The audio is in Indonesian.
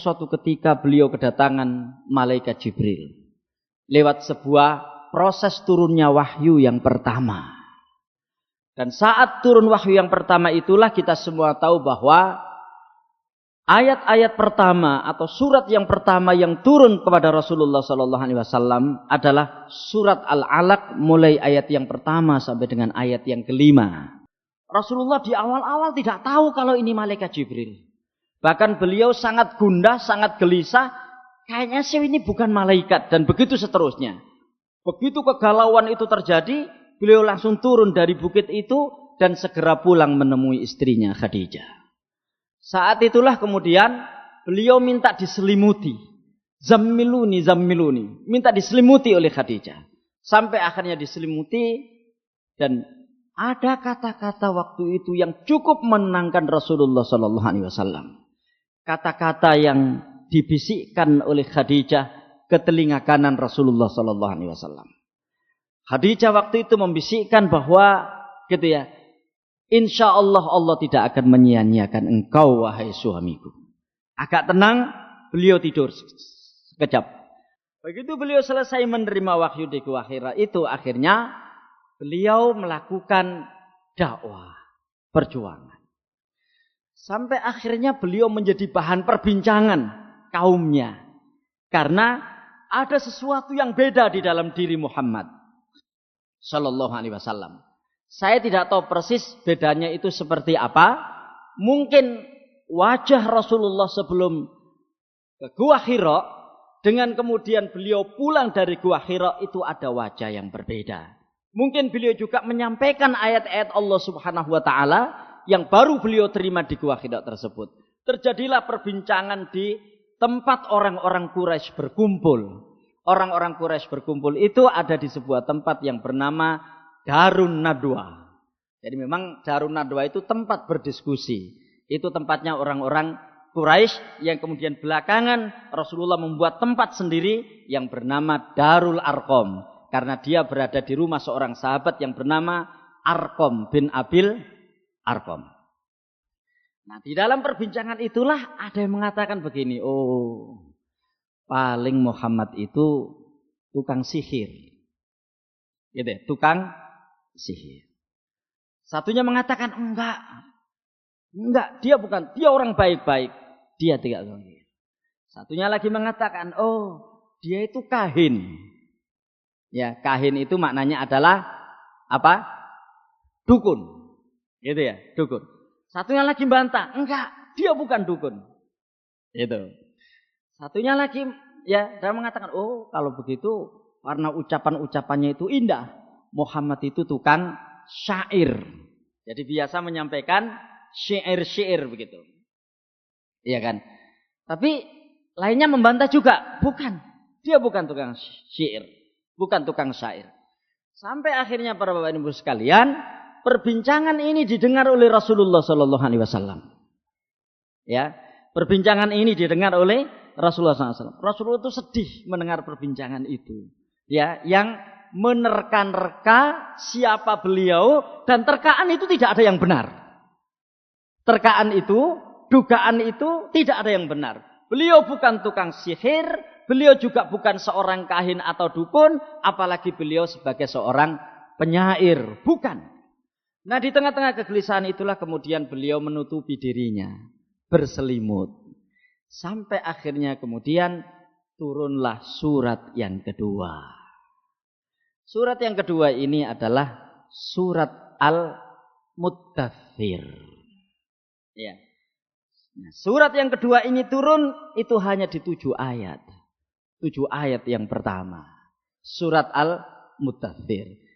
Suatu ketika beliau kedatangan malaikat Jibril lewat sebuah proses turunnya wahyu yang pertama. Dan saat turun wahyu yang pertama itulah kita semua tahu bahwa ayat-ayat pertama atau surat yang pertama yang turun kepada Rasulullah SAW adalah surat Al-Alaq, mulai ayat yang pertama sampai dengan ayat yang kelima. Rasulullah di awal-awal tidak tahu kalau ini malaikat Jibril. Bahkan beliau sangat gundah, sangat gelisah. Kayaknya sih ini bukan malaikat. Dan begitu seterusnya. Begitu kegalauan itu terjadi, beliau langsung turun dari bukit itu dan segera pulang menemui istrinya Khadijah. Saat itulah kemudian beliau minta diselimuti. Zammiluni, zammiluni. Minta diselimuti oleh Khadijah. Sampai akhirnya diselimuti dan ada kata-kata waktu itu yang cukup menenangkan Rasulullah SAW. Kata-kata yang dibisikkan oleh Khadijah ke telinga kanan Rasulullah SAW. Khadijah waktu itu membisikkan bahwa, gitu ya, insya Allah Allah tidak akan menyia-nyiakan engkau wahai suamiku. Agak tenang, beliau tidur sekejap. Begitu beliau selesai menerima wahyu di Gua Hira itu, akhirnya beliau melakukan dakwah, perjuangan. Sampai akhirnya beliau menjadi bahan perbincangan kaumnya. Karena ada sesuatu yang beda di dalam diri Muhammad Sallallahu Alaihi Wasallam. Saya tidak tahu persis bedanya itu seperti apa. Mungkin wajah Rasulullah sebelum ke Gua Hira dengan kemudian beliau pulang dari Gua Hira itu ada wajah yang berbeda. Mungkin beliau juga menyampaikan ayat-ayat Allah Subhanahu wa Ta'ala yang baru beliau terima di Gua Hira tersebut. Terjadilah perbincangan di tempat orang-orang Quraisy berkumpul. Orang-orang Quraisy berkumpul itu ada di sebuah tempat yang bernama Darun Nadwa. Jadi memang Darun Nadwa itu tempat berdiskusi. Itu tempatnya orang-orang Quraisy yang kemudian belakangan Rasulullah membuat tempat sendiri yang bernama Darul Arqam. Karena dia berada di rumah seorang sahabat yang bernama Arqam bin Abil Arqam. Nah, di dalam perbincangan itulah ada yang mengatakan begini, oh, paling Muhammad itu tukang sihir. Gitu ya, tukang sihir. Satunya mengatakan enggak, dia bukan, dia orang baik-baik, dia tidak sihir. Satunya lagi mengatakan, oh, dia itu kahin. Ya, kahin itu maknanya adalah apa? Dukun. Gitu ya, dukun. Satunya lagi bantah, enggak, dia bukan dukun. Itu. Satunya lagi ya, dia mengatakan, oh, kalau begitu karena ucapan-ucapannya itu indah, Muhammad itu tukang syair. Jadi biasa menyampaikan syair-syair begitu. Iya kan? Tapi lainnya membantah juga, bukan. Dia bukan tukang syair, bukan tukang syair. Sampai akhirnya para bapak ibu sekalian, perbincangan ini didengar oleh Rasulullah Sallallahu Alaihi Wasallam. Ya, perbincangan ini didengar oleh Rasulullah SAW. Rasulullah itu sedih mendengar perbincangan itu. Ya, yang menerka-nerka siapa beliau dan terkaan itu tidak ada yang benar. Terkaan itu, dugaan itu tidak ada yang benar. Beliau bukan tukang sihir, beliau juga bukan seorang kahin atau dukun, apalagi beliau sebagai seorang penyair, bukan. Nah, di tengah-tengah kegelisahan itulah kemudian beliau menutupi dirinya, berselimut. Sampai akhirnya kemudian turunlah surat yang kedua. Surat yang kedua ini adalah surat Al-Muddathir. Ya. Nah, surat yang kedua ini turun itu hanya di 7 ayat. 7 ayat yang pertama. Surat Al-Muddathir.